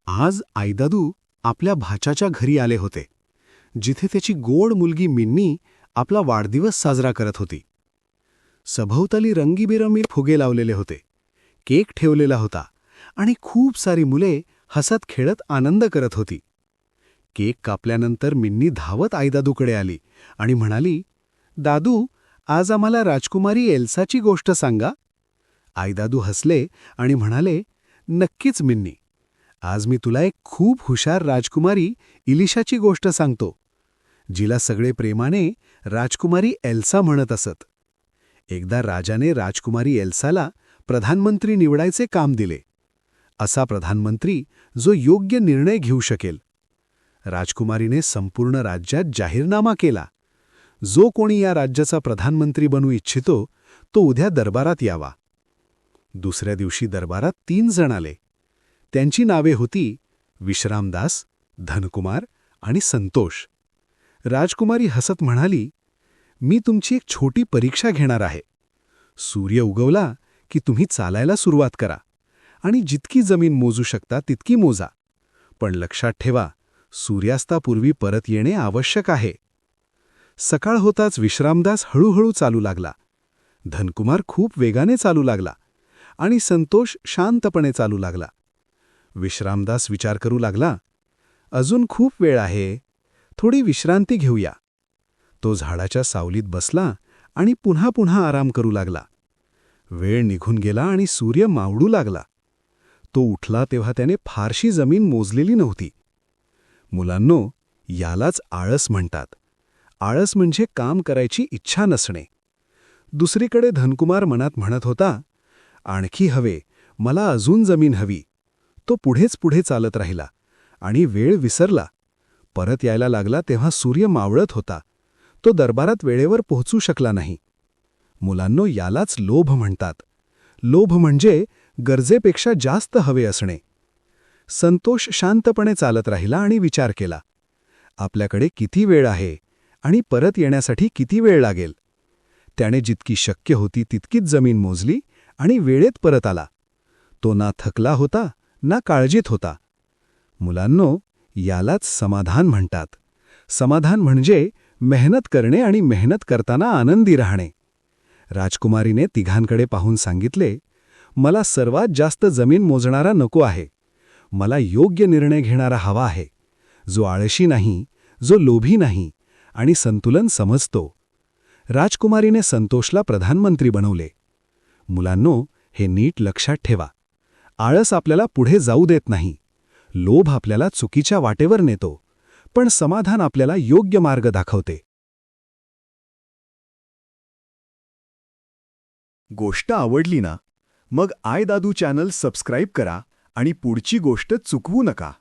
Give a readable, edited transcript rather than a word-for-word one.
आज आईदादू आपल्या भाच्याच्या घरी आले होते, जिथे त्याची गोड मुलगी मिन्नी आपला वाढदिवस साजरा करत होती. सभोवताली रंगीबेरंगी फुगे लावलेले होते, केक ठेवलेला होता आणि खूप सारी मुले हसत खेळत आनंद करत होती. केक कापल्यानंतर मिन्नी धावत आईदादूकडे आली आणि म्हणाली, "दादू, आज आम्हाला राजकुमारी एल्साची गोष्ट सांगा." आईदादू हसले आणि म्हणाले, "नक्कीच मिन्नी. आज मी तुला एक खूप हुशार राजकुमारी इलिशाची गोष्ट सांगतो, जिला सगळे प्रेमाने राजकुमारी एल्सा म्हणत असत. एकदा राजाने राजकुमारी एल्साला प्रधानमंत्री निवडायचे काम दिले. असा प्रधानमंत्री जो योग्य निर्णय घेऊ शकेल. राजकुमारीने संपूर्ण राज्यात जाहीरनामा केला. जो कोणी या राज्याचा प्रधानमंत्री बनू इच्छितो तो उद्या दरबारात यावा. दुसऱ्या दिवशी दरबारात 3 जण आले. त्यांची नावे होती विश्रामदास, धनकुमार आणि संतोष. राजकुमारी हसत म्हणाली, "मी तुमची एक छोटी परीक्षा घेणार आहे. सूर्य उगवला की तुम्ही चालायला सुरुवात करा आणि जितकी जमीन मोजू शकता तितकी मोजा. पण लक्षात ठेवा, सूर्यास्तापूर्वी परत येणे आवश्यक आहे." सकाळ होताच विश्रामदास हळूहळू चालू लागला, धनकुमार खूप वेगाने चालू लागला आणि संतोष शांतपणे चालू लागला. विश्रामदास विचार करू लागला, "अजून खूप वेळ आहे, थोडी विश्रांती घेऊया." तो झाडाच्या सावलीत बसला आणि पुन्हा पुन्हा आराम करू लागला. वेळ निघून गेला आणि सूर्य मावळू लागला. तो उठला तेव्हा त्याने फारशी जमीन मोजलेली नव्हती. मुलांनो, यालाच आळस म्हणतात. आळस म्हणजे काम करायची इच्छा नसणे. दुसरीकडे धनकुमार मनात म्हणत होता, "आणखी हवे, मला अजून जमीन हवी." तो पुढेच पुढे चालत राहिला आणि वेळ विसरला. परत यायला लागला तेव्हा सूर्य मावळत होता. तो दरबारात वेळेवर पोहोचू शकला नाही. मुलांनो, यालाच लोभ म्हणतात. लोभ म्हणजे गरजेपेक्षा जास्त हवे असणे. संतोष शांतपणे चालत राहिला आणि विचार केला, आपल्याकडे किती वेळ आहे आणि परत येण्यासाठी किती वेळ लागेल. त्याने जितकी शक्य होती तितकीच जमीन मोजली आणि वेळेत परत आला. तो ना थकला होता ना काळजीत होता. मुलांनो, यालाच समाधान म्हणतात. समाधान म्हणजे मेहनत करणे आणि मेहनत करताना आनंदी राहणे. राजकुमारीने तिघांकडे पाहून सांगितले, "मला सर्वात जास्त जमीन मोजणारा नको आहे. मला योग्य निर्णय घेणारा हवा आहे, जो आळशी नाही, जो लोभी नाही आणि संतुलन समजतो." राजकुमारीने संतोषला प्रधानमंत्री बनवले. मुलांनो, हे नीट लक्षात ठेवा. आळस आपल्याला पुढे जाऊ देत नाही. लोभ आपल्याला चुकीच्या वाटेवर नेतो, पण समाधान आपल्याला योग्य मार्ग दाखवते. गोष्ट आवडली ना? मग आय दादू चॅनल सबस्क्राईब करा आणि पुढची गोष्ट चुकवू नका.